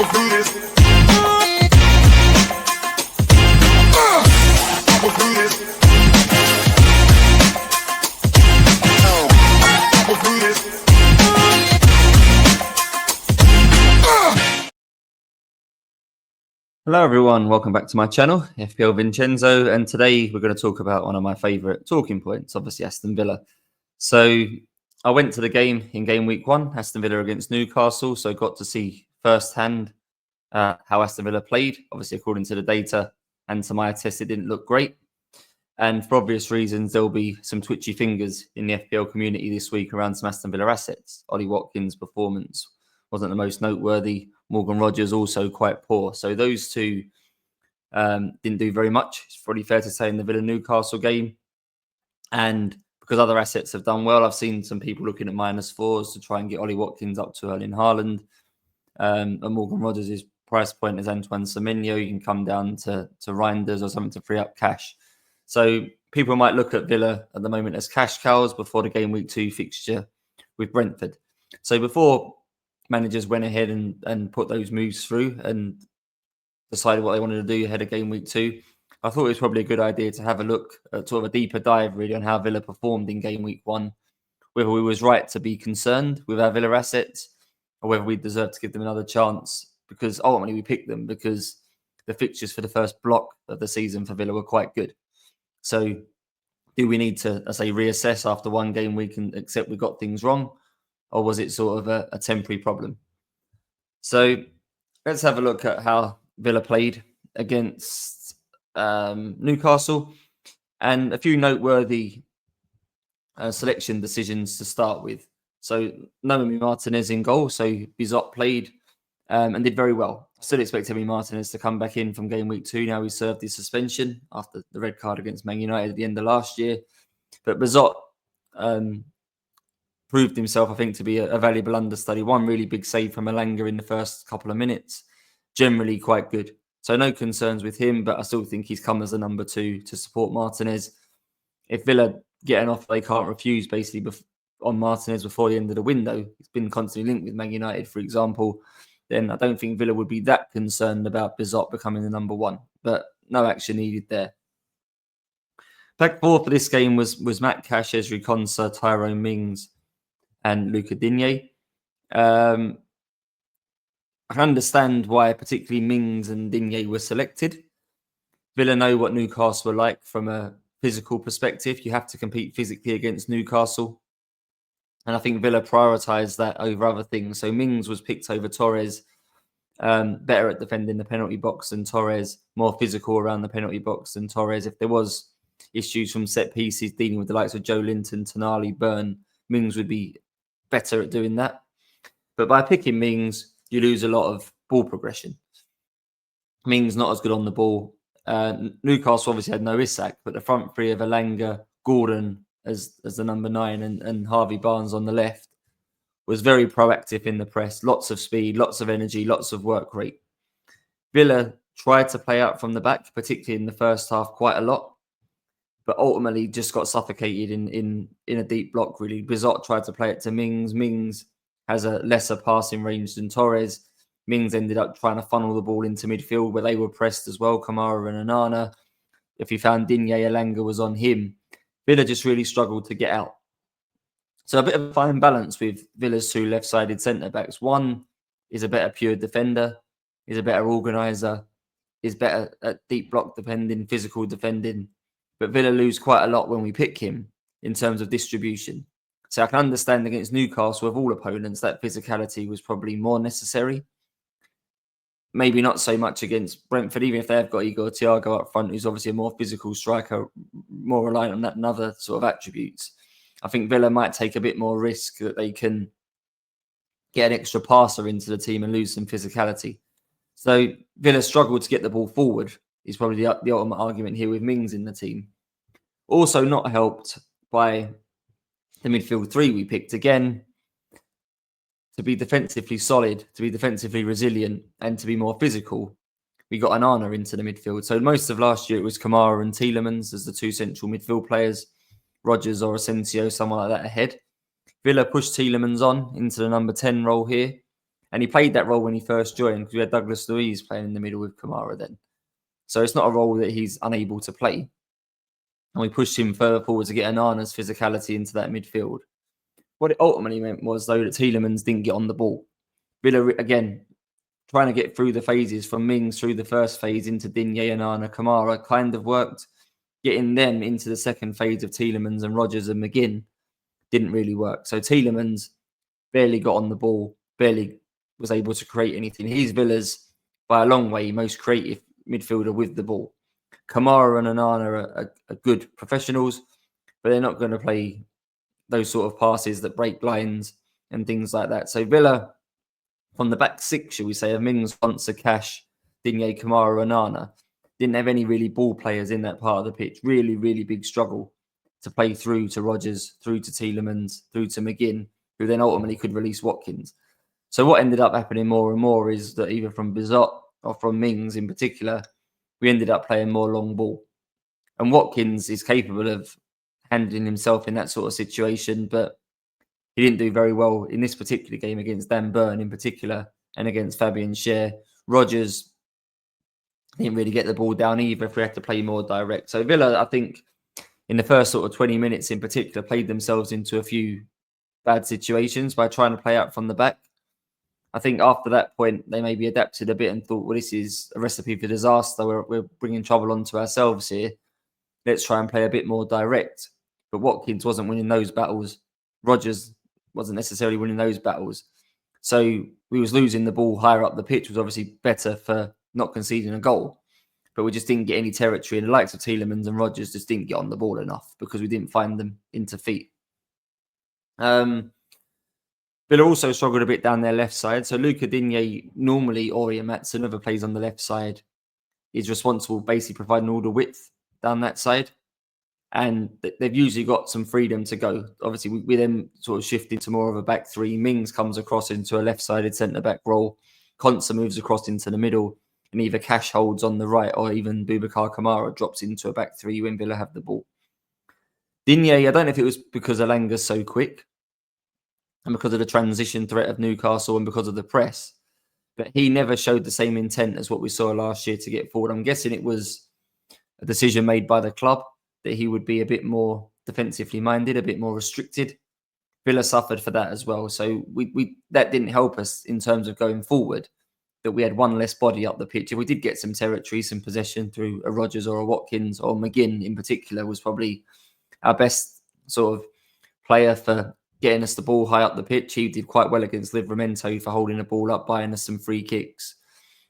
Hello everyone, welcome back to my channel, FPL Vincenzo, and today we're going to talk about one of my favourite talking points, obviously Aston Villa. So I went to the game in game week 1, Aston Villa against Newcastle, so got to see firsthand how Aston Villa played. Obviously, according to the data and to my test, it didn't look great. And for obvious reasons, there'll be some twitchy fingers in the FPL community this week around some Aston Villa assets. Ollie Watkins' performance wasn't the most noteworthy. Morgan Rogers also quite poor. So those two didn't do very much. It's probably fair to say in the Villa-Newcastle game. And because other assets have done well, I've seen some people looking at -4s to try and get Ollie Watkins up to Erling Haaland. And Morgan Rogers' price point is Antoine Semenyo. You can come down to Reinders or something to free up cash. So people might look at Villa at the moment as cash cows before the game week 2 fixture with Brentford. So before managers went ahead and put those moves through and decided what they wanted to do ahead of game week 2, I thought it was probably a good idea to have a look at sort of a deeper dive really on how Villa performed in game week 1, whether we was right to be concerned with our Villa assets or whether we deserve to give them another chance, because ultimately we picked them because the fixtures for the first block of the season for Villa were quite good. So do we need to, I say, reassess after one game week and accept we got things wrong? Or was it sort of a temporary problem? So let's have a look at how Villa played against Newcastle, and a few noteworthy selection decisions to start with. So Noemi Martinez in goal. So Bizot played and did very well. I still expect Emery Martinez to come back in from game week 2. Now he served his suspension after the red card against Man United at the end of last year. But Bizot proved himself, I think, to be a valuable understudy. One really big save from Elanga in the first couple of minutes. Generally quite good. So no concerns with him, but I still think he's come as a number 2 to support Martinez. If Villa get an offer they can't refuse, basically, on Martinez before the end of the window, he's been constantly linked with Man United, for example, then I don't think Villa would be that concerned about Bizot becoming the number 1. But no action needed there. Back 4 for this game was Matt Cash, Ezri Konsa, Tyrone Mings, and Luca Digne. I can understand why particularly Mings and Digne were selected. Villa know what Newcastle were like from a physical perspective. You have to compete physically against Newcastle. And I think Villa prioritised that over other things. So Mings was picked over Torres, better at defending the penalty box than Torres, more physical around the penalty box than Torres. If there was issues from set pieces, dealing with the likes of Joe Linton, Tonali, Byrne, Mings would be better at doing that. But by picking Mings, you lose a lot of ball progression. Mings not as good on the ball. Newcastle obviously had no Isak, but the front three of Elanga, Gordon as the number 9 and Harvey Barnes on the left was very proactive in the press. Lots of speed, lots of energy, lots of work rate. Villa tried to play out from the back, particularly in the first half, quite a lot, but ultimately just got suffocated in a deep block, really. Bizot tried to play it to Mings. Mings has a lesser passing range than Torres. Mings ended up trying to funnel the ball into midfield where they were pressed as well, Kamara and Onana. If he found Digne, Elanga was on him. Villa just really struggled to get out. So a bit of a fine balance with Villa's 2 left-sided centre-backs. One is a better pure defender, is a better organiser, is better at deep block defending, physical defending. But Villa lose quite a lot when we pick him in terms of distribution. So I can understand against Newcastle, of all opponents, that physicality was probably more necessary. Maybe not so much against Brentford, even if they've got Igor Thiago up front, who's obviously a more physical striker, more reliant on that and other sort of attributes. I think Villa might take a bit more risk that they can get an extra passer into the team and lose some physicality. So Villa struggled to get the ball forward is probably the ultimate argument here with Mings in the team. Also not helped by the midfield 3 we picked. Again, to be defensively solid, to be defensively resilient, and to be more physical, we got Onana into the midfield. So most of last year, it was Kamara and Tielemans as the 2 central midfield players. Rogers or Asensio, someone like that ahead. Villa pushed Tielemans on into the number 10 role here. And he played that role when he first joined because we had Douglas Luiz playing in the middle with Kamara then. So it's not a role that he's unable to play. And we pushed him further forward to get Onana's physicality into that midfield. What it ultimately meant was, though, that Tielemans didn't get on the ball. Villa, again, trying to get through the phases from Mings through the first phase into Digne, Onana, Kamara kind of worked. Getting them into the second phase of Tielemans and Rogers and McGinn didn't really work. So Tielemans barely got on the ball, barely was able to create anything. He's Villa's, by a long way, most creative midfielder with the ball. Kamara and Onana are good professionals, but they're not going to play those sort of passes that break lines and things like that. So Villa, from the back six, shall we say, of Mings, Fonsa, Cash, Digne, Kamara, Onana, didn't have any really ball players in that part of the pitch. Really, really big struggle to play through to Rogers, through to Tielemans, through to McGinn, who then ultimately could release Watkins. So what ended up happening more and more is that either from Bizot or from Mings in particular, we ended up playing more long ball. And Watkins is capable of handling himself in that sort of situation, but he didn't do very well in this particular game against Dan Burn in particular and against Fabian Schär. Rogers didn't really get the ball down either if we had to play more direct. So Villa, I think, in the first sort of 20 minutes in particular, played themselves into a few bad situations by trying to play out from the back. I think after that point, they maybe adapted a bit and thought, well, this is a recipe for disaster. We're bringing trouble onto ourselves here. Let's try and play a bit more direct. But Watkins wasn't winning those battles. Rogers wasn't necessarily winning those battles. So we was losing the ball higher up the pitch, was obviously better for not conceding a goal. But we just didn't get any territory. And the likes of Tielemans and Rogers just didn't get on the ball enough because we didn't find them into feet. Villa also struggled a bit down their left side. So Luca Digne, normally Ori Matson, whoever plays on the left side, is responsible basically providing all the width down that side. And they've usually got some freedom to go. Obviously, we then sort of shift into more of a back three. Mings comes across into a left-sided centre-back role. Konsa moves across into the middle. And either Cash holds on the right or even Boubacar Kamara drops into a back three when Villa have the ball. Digne, I don't know if it was because Alanga's so quick and because of the transition threat of Newcastle and because of the press, but he never showed the same intent as what we saw last year to get forward. I'm guessing it was a decision made by the club that he would be a bit more defensively minded, a bit more restricted. Villa suffered for that as well. So we that didn't help us in terms of going forward, that we had one less body up the pitch. If we did get some territory, some possession through a Rogers or a Watkins or McGinn in particular was probably our best sort of player for getting us the ball high up the pitch. He did quite well against Livramento for holding the ball up, buying us some free kicks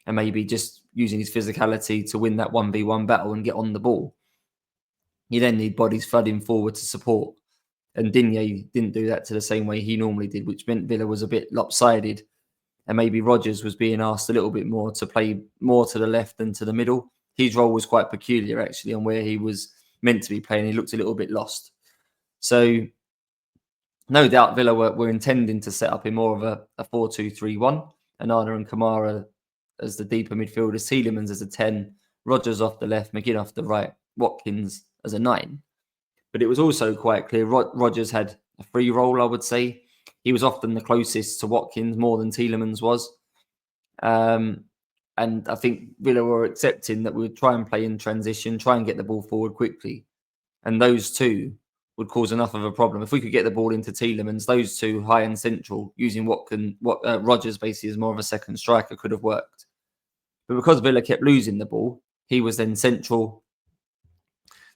and maybe just using his physicality to win that 1v1 battle and get on the ball. You then need bodies flooding forward to support. And Digne didn't do that to the same way he normally did, which meant Villa was a bit lopsided. And maybe Rogers was being asked a little bit more to play more to the left than to the middle. His role was quite peculiar, actually, on where he was meant to be playing. He looked a little bit lost. So, no doubt Villa were intending to set up in more of a 4-2-3-1. Onana and Kamara as the deeper midfielders, Tielemans as a 10, Rogers off the left, McGinn off the right, Watkins as a 9. But it was also quite clear Rogers had a free role, I would say. He was often the closest to Watkins more than Tielemans was. And I think Villa were accepting that we would try and play in transition, try and get the ball forward quickly. And those two would cause enough of a problem. If we could get the ball into Tielemans, those two high and central, using Rogers basically as more of a second striker could have worked. But because Villa kept losing the ball, he was then central.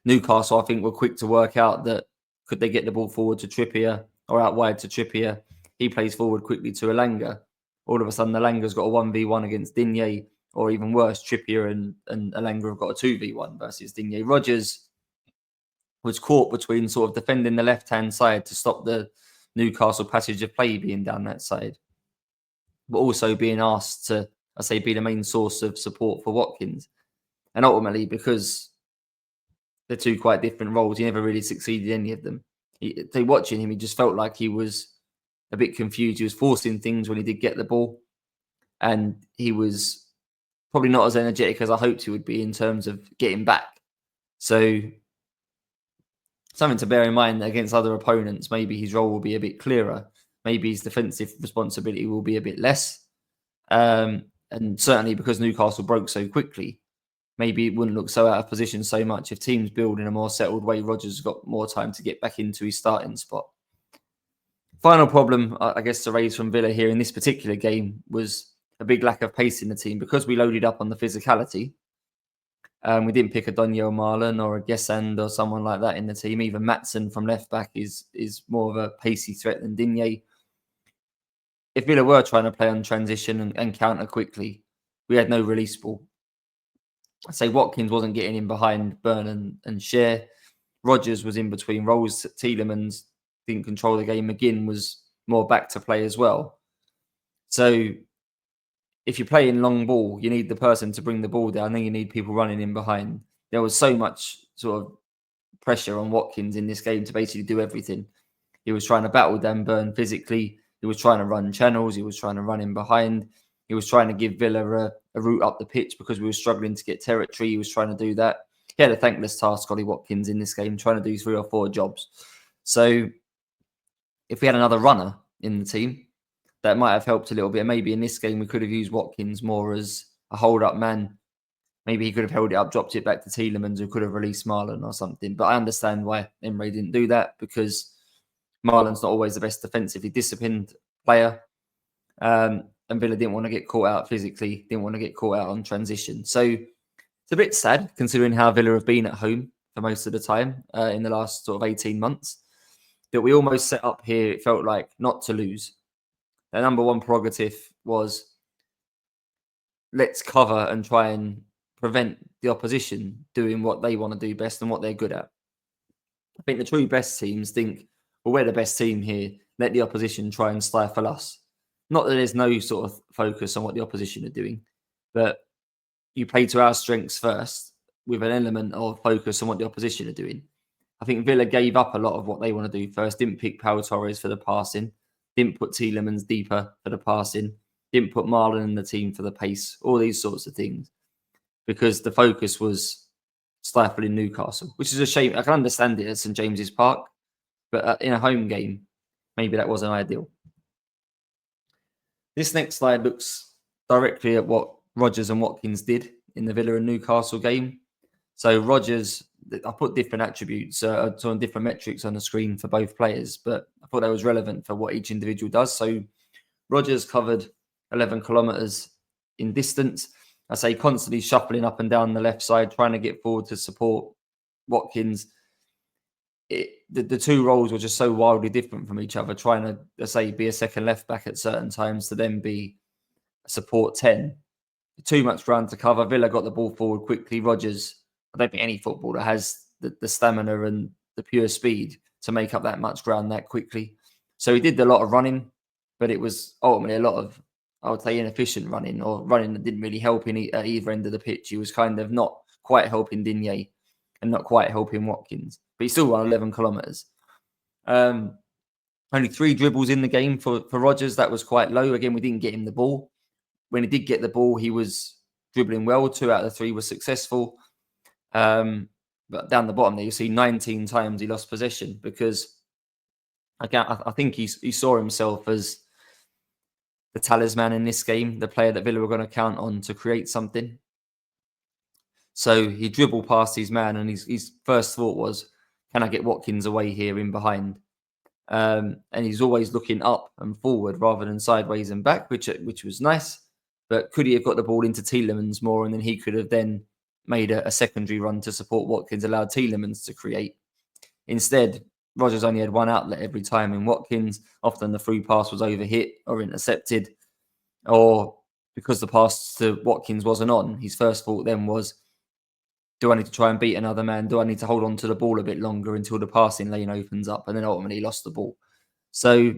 Newcastle, I think, were quick to work out that could they get the ball forward to Trippier or out wide to Trippier. He plays forward quickly to Elanga. All of a sudden, Elanga's got a 1v1 against Digne, or even worse, Trippier and Elanga have got a 2v1 versus Digne. Rogers was caught between sort of defending the left-hand side to stop the Newcastle passage of play being down that side, but also being asked to, I say, be the main source of support for Watkins. And ultimately, because they're two quite different roles, he never really succeeded in any of them. Watching him, he just felt like he was a bit confused. He was forcing things when he did get the ball, and he was probably not as energetic as I hoped he would be in terms of getting back. So something to bear in mind that against other opponents, maybe his role will be a bit clearer. Maybe his defensive responsibility will be a bit less. And certainly because Newcastle broke so quickly, maybe it wouldn't look so out of position so much. If teams build in a more settled way, Rogers got more time to get back into his starting spot. Final problem, I guess, to raise from Villa here in this particular game was a big lack of pace in the team. Because we loaded up on the physicality, we didn't pick a Daniel Marlon or a Gesand or someone like that in the team. Even Maatsen from left back is more of a pacey threat than Digne. If Villa were trying to play on transition and counter quickly, we had no release ball. I'd say Watkins wasn't getting in behind Burn and Cher. Rogers was in between roles. Tielemans didn't control the game. McGinn was more back to play as well. So if you're playing long ball, you need the person to bring the ball down. Then you need people running in behind. There was so much sort of pressure on Watkins in this game to basically do everything. He was trying to battle Dan Burn physically. He was trying to run channels. He was trying to run in behind. He was trying to give Villa a route up the pitch because we were struggling to get territory. He was trying to do that. He had a thankless task, Ollie Watkins, in this game, trying to do 3 or 4 jobs. So if we had another runner in the team, that might have helped a little bit. Maybe in this game, we could have used Watkins more as a hold-up man. Maybe he could have held it up, dropped it back to Tielemans, who could have released Marlon or something. But I understand why Emery didn't do that, because Marlon's not always the best defensively disciplined player. And Villa didn't want to get caught out physically, didn't want to get caught out on transition. So it's a bit sad, considering how Villa have been at home for most of the time in the last sort of 18 months, that we almost set up here, it felt like, not to lose. Their number one prerogative was, let's cover and try and prevent the opposition doing what they want to do best and what they're good at. I think the true best teams think, well, we're the best team here. Let the opposition try and stifle us. Not that there's no sort of focus on what the opposition are doing, but you play to our strengths first with an element of focus on what the opposition are doing. I think Villa gave up a lot of what they want to do first. Didn't pick Pau Torres for the passing. Didn't put Tielemans deeper for the passing. Didn't put Marlon in the team for the pace. All these sorts of things. Because the focus was stifling Newcastle, which is a shame. I can understand it at St James's Park, but in a home game, maybe that wasn't ideal. This next slide looks directly at what Rogers and Watkins did in the Villa and Newcastle game. So Rogers, I put different attributes, on different metrics on the screen for both players, but I thought that was relevant for what each individual does. So Rogers covered 11 kilometres in distance. I say constantly shuffling up and down the left side, trying to get forward to support Watkins. The two roles were just so wildly different from each other, trying to, let's say, be a second left back at certain times to then be a support 10. Too much ground to cover. Villa got the ball forward quickly. Rogers, I don't think any footballer has the stamina and the pure speed to make up that much ground that quickly. So he did a lot of running, but it was ultimately a lot of, I would say, inefficient running, or running that didn't really help at either end of the pitch. He was kind of not quite helping Digne and not quite helping Watkins, but he still ran 11 kilometres. Only 3 dribbles in the game for Rogers. That was quite low. Again, we didn't get him the ball. When he did get the ball, he was dribbling well. 2 out of the 3 were successful. But down the bottom there, you see 19 times he lost possession, because I think he saw himself as the talisman in this game, the player that Villa were going to count on to create something. So he dribbled past his man, and his first thought was, can I get Watkins away here in behind? And he's always looking up and forward rather than sideways and back, which was nice. But could he have got the ball into Tielemans more, and then he could have then made a secondary run to support Watkins, allowed Tielemans to create? Instead, Rogers only had one outlet every time in Watkins. Often the through pass was overhit or intercepted, or because the pass to Watkins wasn't on, his first thought then was, do I need to try and beat another man? Do I need to hold on to the ball a bit longer until the passing lane opens up? And then ultimately lost the ball. So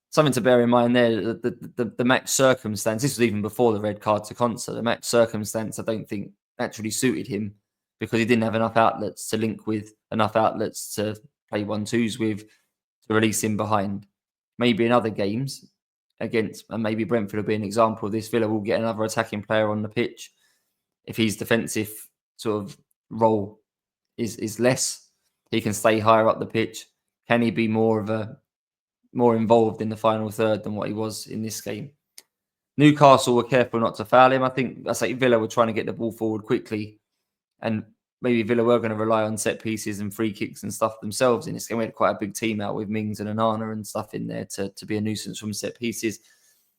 something to bear in mind there, the match circumstance, this was even before the red card to Concert, the match circumstance I don't think actually suited him, because he didn't have enough outlets to link with, enough outlets to play 1-2s with, to release him behind. Maybe in other games against, and maybe Brentford will be an example of this, Villa will get another attacking player on the pitch. If his defensive sort of role is less, he can stay higher up the pitch. Can he be more of a more involved in the final third than what he was in this game. Newcastle were careful not to foul him. I think Villa were trying to get the ball forward quickly, and maybe Villa were going to rely on set pieces and free kicks and stuff themselves in this game. We had quite a big team out with Mings and Onana and stuff in there to be a nuisance from set pieces.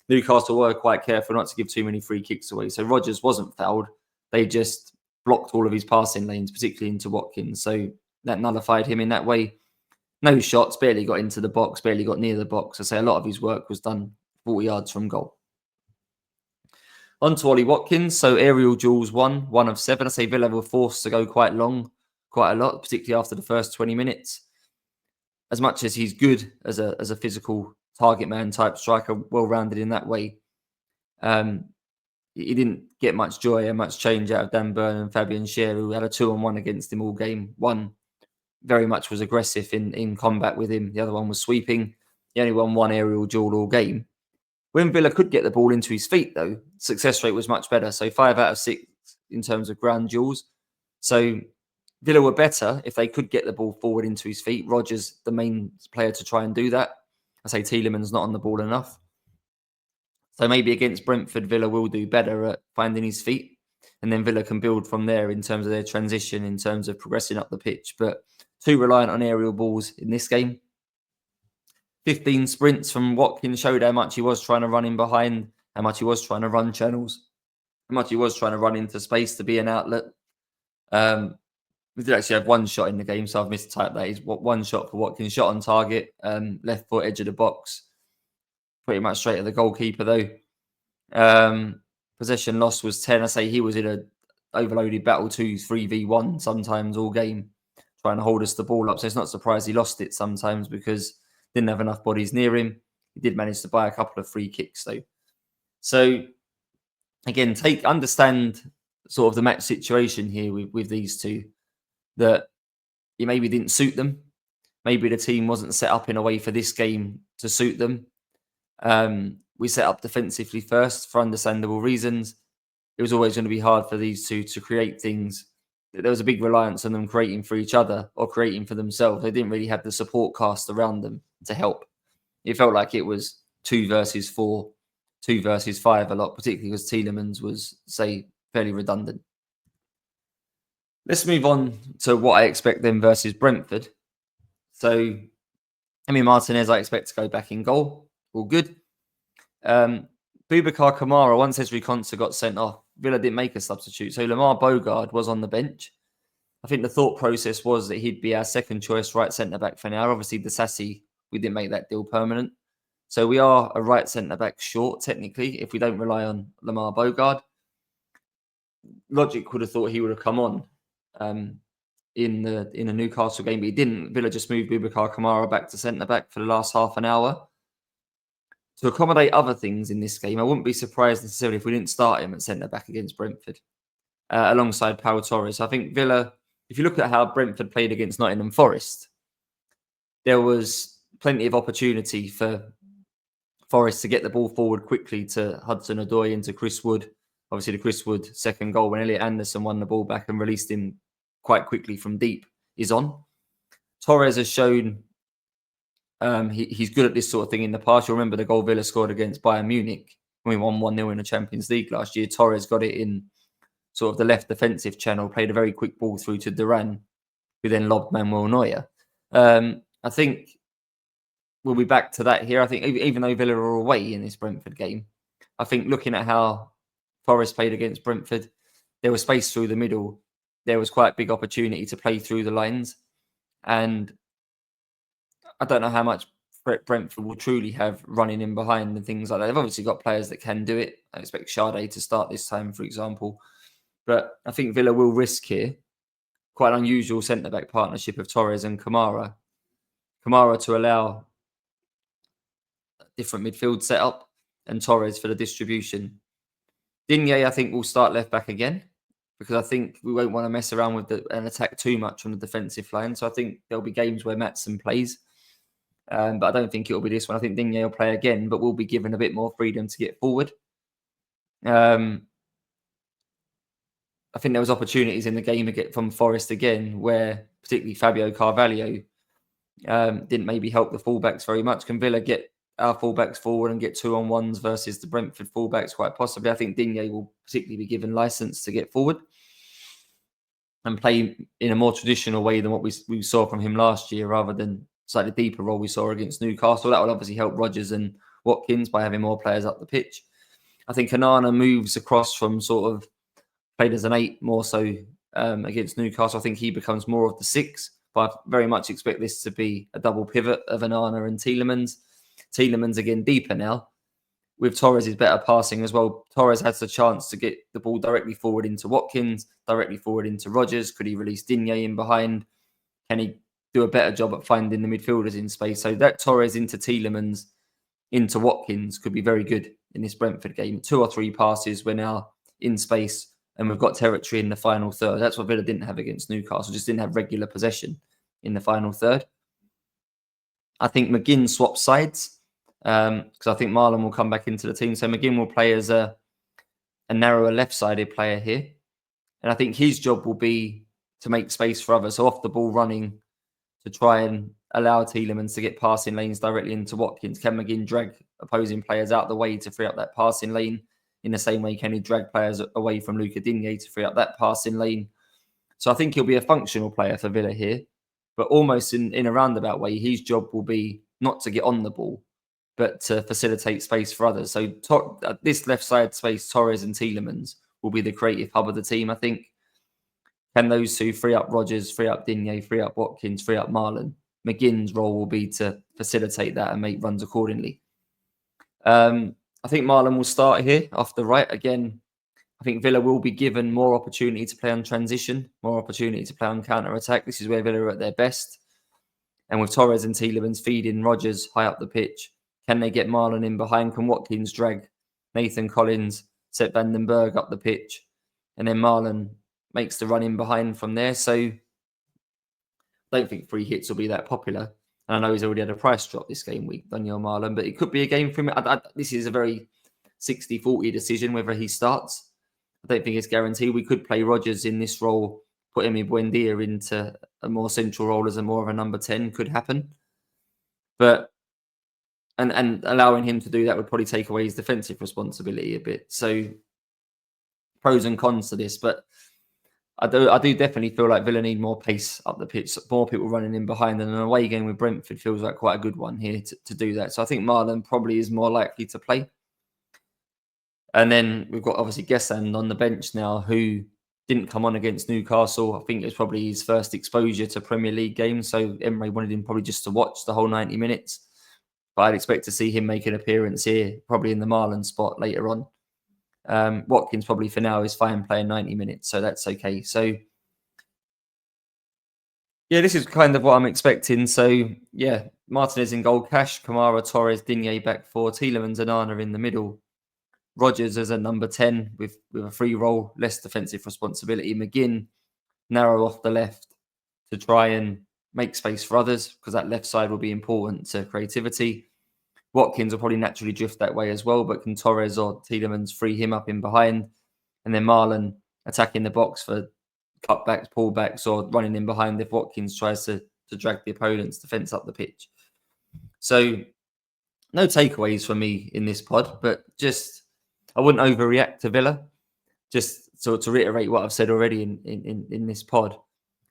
Newcastle were quite careful not to give too many free kicks away. So Rogers wasn't fouled. They just blocked all of his passing lanes, particularly into Watkins. So that nullified him in that way. No shots, barely got into the box, barely got near the box. I say a lot of his work was done 40 yards from goal. On to Ollie Watkins. So aerial duels one of 7. I say Villa were forced to go quite long, quite a lot, particularly after the first 20 minutes. As much as he's good as a physical target man type striker, well-rounded in that way, he didn't get much joy and much change out of Dan Burn and Fabian Schär, who had a 2-on-1 against him all game. One very much was aggressive in combat with him. The other one was sweeping. He only won one aerial duel all game. When Villa could get the ball into his feet, though, success rate was much better. So 5 out of 6 in terms of ground duels. So Villa were better if they could get the ball forward into his feet. Rogers, the main player to try and do that. I say Tielemans not on the ball enough. So maybe against Brentford, Villa will do better at finding his feet. And then Villa can build from there in terms of their transition, in terms of progressing up the pitch. But too reliant on aerial balls in this game. 15 sprints from Watkins showed how much he was trying to run in behind, how much he was trying to run channels, how much he was trying to run into space to be an outlet. We did actually have one shot in the game, so I've mistyped that. He's one shot for Watkins, shot on target, left foot edge of the box. Pretty much straight at the goalkeeper, though. Possession loss was 10. I say he was in a overloaded battle 3v1 sometimes all game, trying to hold us the ball up. So it's not surprised he lost it sometimes because didn't have enough bodies near him. He did manage to buy a couple of free kicks, though. So again, understand sort of the match situation here with these two, that it maybe didn't suit them. Maybe the team wasn't set up in a way for this game to suit them. We set up defensively first for understandable reasons. It was always going to be hard for these two to create things. There was a big reliance on them creating for each other or creating for themselves. They didn't really have the support cast around them to help. It felt like it was 2 versus 4, 2 versus 5 a lot, particularly because Tielemans was, say, fairly redundant. Let's move on to what I expect then versus Brentford. So, Emi Martinez, I expect to go back in goal. All good. Boubacar Kamara, once Esri Konsa got sent off, Villa didn't make a substitute. So Lamar Bogard was on the bench. I think the thought process was that he'd be our second choice right centre-back for now. Obviously, Disasi, we didn't make that deal permanent. So we are a right centre-back short, technically, if we don't rely on Lamar Bogard. Logic would have thought he would have come on in a Newcastle game, but he didn't. Villa just moved Boubacar Kamara back to centre-back for the last half an hour. To accommodate other things in this game, I wouldn't be surprised necessarily if we didn't start him at centre-back against Brentford, alongside Pau Torres. I think Villa, if you look at how Brentford played against Nottingham Forest, there was plenty of opportunity for Forest to get the ball forward quickly to Hudson-Odoi and to Chris Wood. Obviously, the Chris Wood second goal when Elliot Anderson won the ball back and released him quite quickly from deep is on. Torres has shown he's good at this sort of thing in the past. You'll remember the goal Villa scored against Bayern Munich when we won 1-0 in the Champions League last year. Torres got it in sort of the left defensive channel, played a very quick ball through to Duran, who then lobbed Manuel Neuer. I think we'll be back to that here. I think even though Villa are away in this Brentford game, I think looking at how Forest played against Brentford, there was space through the middle. There was quite big opportunity to play through the lines. And I don't know how much Brentford will truly have running in behind and things like that. They've obviously got players that can do it. I expect Sade to start this time, for example. But I think Villa will risk here quite an unusual centre-back partnership of Torres and Kamara. Kamara to allow a different midfield setup and Torres for the distribution. Digne, I think, will start left-back again because I think we won't want to mess around with an attack too much on the defensive line. So I think there'll be games where Maatsen plays. But I don't think it'll be this one. I think Digne will play again, but will be given a bit more freedom to get forward. I think there was opportunities in the game from Forest again, where particularly Fabio Carvalho Didn't maybe help the fullbacks very much. Can Villa get our fullbacks forward and get 2-on-1s versus the Brentford fullbacks? Quite possibly. I think Digne will particularly be given license to get forward and play in a more traditional way than what we saw from him last year, rather than slightly deeper role we saw against Newcastle. That will obviously help Rogers and Watkins by having more players up the pitch. I think Onana moves across from sort of played as an 8 more so against Newcastle. I think he becomes more of the 6, but I very much expect this to be a double pivot of Onana and Tielemans. Tielemans again deeper now. With Torres' better passing as well, Torres has the chance to get the ball directly forward into Watkins, directly forward into Rogers. Could he release Digne in behind? Can he do a better job at finding the midfielders in space? So that Torres into Tielemans, into Watkins could be very good in this Brentford game. 2 or 3 passes, we're now in space and we've got territory in the final third. That's what Villa didn't have against Newcastle, just didn't have regular possession in the final third. I think McGinn swaps sides because I think Marlon will come back into the team. So McGinn will play as a narrower left-sided player here. And I think his job will be to make space for others. So off the ball running to try and allow Tielemans to get passing lanes directly into Watkins. Can McGinn drag opposing players out the way to free up that passing lane? In the same way, can he drag players away from Luca Digne to free up that passing lane? So I think he'll be a functional player for Villa here, but almost in a roundabout way, his job will be not to get on the ball, but to facilitate space for others. So this left side space, Torres and Tielemans will be the creative hub of the team, I think. Can those two free up Rogers, free up Digne, free up Watkins, free up Marlon? McGinn's role will be to facilitate that and make runs accordingly. I think Marlon will start here off the right. Again, I think Villa will be given more opportunity to play on transition, more opportunity to play on counter-attack. This is where Villa are at their best. And with Torres and Tielemans feeding Rogers high up the pitch, can they get Marlon in behind? Can Watkins drag Nathan Collins, Sepp van den Berg up the pitch? And then Marlon makes the run in behind from there. So I don't think free hits will be that popular. And I know he's already had a price drop this game week, Daniel Marlon, but it could be a game for him. This is a very 60-40 decision whether he starts. I don't think it's guaranteed. We could play Rogers in this role, put Emi Buendia into a more central role as a more of a number 10 could happen. But and allowing him to do that would probably take away his defensive responsibility a bit. So pros and cons to this, but I do definitely feel like Villa need more pace up the pitch, more people running in behind, and an away game with Brentford feels like quite a good one here to do that. So I think Marlon probably is more likely to play. And then we've got obviously Gesand on the bench now, who didn't come on against Newcastle. I think it's probably his first exposure to Premier League games. So Emery wanted him probably just to watch the whole 90 minutes. But I'd expect to see him make an appearance here, probably in the Marlon spot later on. Watkins probably for now is fine playing 90 minutes, so that's okay. So yeah, this is kind of what I'm expecting. So yeah, Martinez in goal, Cash, Kamara, Torres, Digne back 4, Tielemans and Onana in the middle. Rogers as a number 10 with a free role, less defensive responsibility. McGinn narrow off the left to try and make space for others, because that left side will be important to creativity. Watkins will probably naturally drift that way as well, but can Torres or Tielemans free him up in behind? And then Marlon attacking the box for cutbacks, pullbacks, or running in behind if Watkins tries to drag the opponent's defence up the pitch. So no takeaways for me in this pod, but just I wouldn't overreact to Villa. Just to reiterate what I've said already in this pod,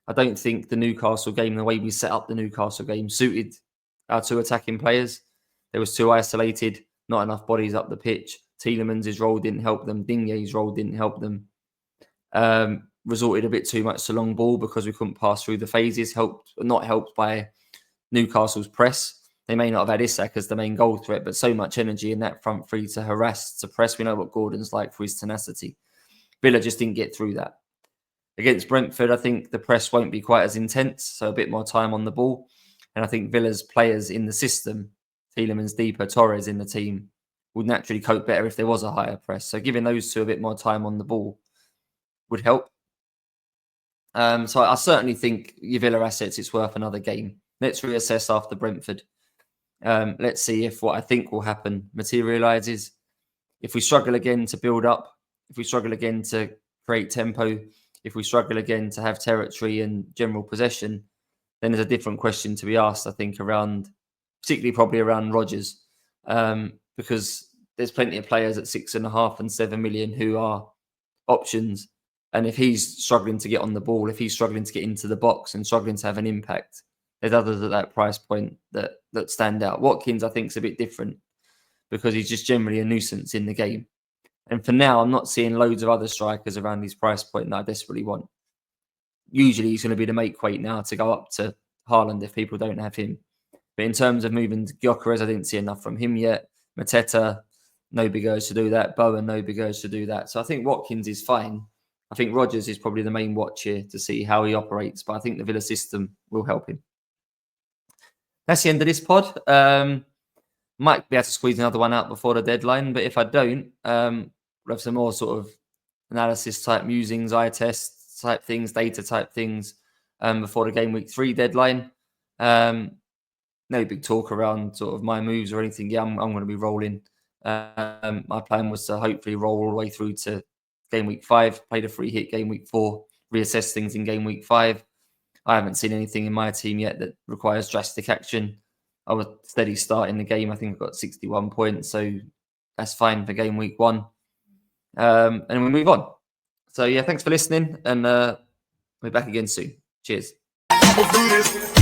I don't think the Newcastle game, the way we set up the Newcastle game, suited our 2 attacking players. There was 2 isolated, not enough bodies up the pitch. Tielemans' role didn't help them. Digne's role didn't help them. Resorted a bit too much to long ball because we couldn't pass through the phases. Not helped by Newcastle's press. They may not have had Isak as the main goal threat, but so much energy in that front three to harass, to press. We know what Gordon's like for his tenacity. Villa just didn't get through that. Against Brentford, I think the press won't be quite as intense, so a bit more time on the ball. And I think Villa's players in the system, Tielemans, Deeper, Torres in the team, would naturally cope better if there was a higher press. So giving those 2 a bit more time on the ball would help. So I certainly think your Villa assets, it's worth another game. Let's reassess after Brentford. Let's see if what I think will happen materialises. If we struggle again to build up, if we struggle again to create tempo, if we struggle again to have territory and general possession, then there's a different question to be asked, I think, particularly probably around Rogers, because there's plenty of players at 6.5 and 7 million who are options. And if he's struggling to get on the ball, if he's struggling to get into the box and struggling to have an impact, there's others at that price point that stand out. Watkins, I think, is a bit different because he's just generally a nuisance in the game. And for now, I'm not seeing loads of other strikers around his price point that I desperately want. Usually, he's going to be the make weight now to go up to Haaland if people don't have him. But in terms of moving to Gyökeres, I didn't see enough from him yet. Mateta, no big urge to do that. Bowen, no big urge to do that. So I think Watkins is fine. I think Rogers is probably the main watch here to see how he operates. But I think the Villa system will help him. That's the end of this pod. Might be able to squeeze another one out before the deadline. But if I don't, we'll have some more sort of analysis type musings, eye tests type things, data type things before the game week 3 deadline. No big talk around sort of my moves or anything. Yeah, I'm going to be rolling. My plan was to hopefully roll all the way through to game week 5, play the free hit game week 4, reassess things in game week 5. I haven't seen anything in my team yet that requires drastic action. I was steady start in the game. I think I've got 61 points, so that's fine for game week 1. And we move on. So yeah, thanks for listening, and we're back again soon. Cheers. I'ma do this.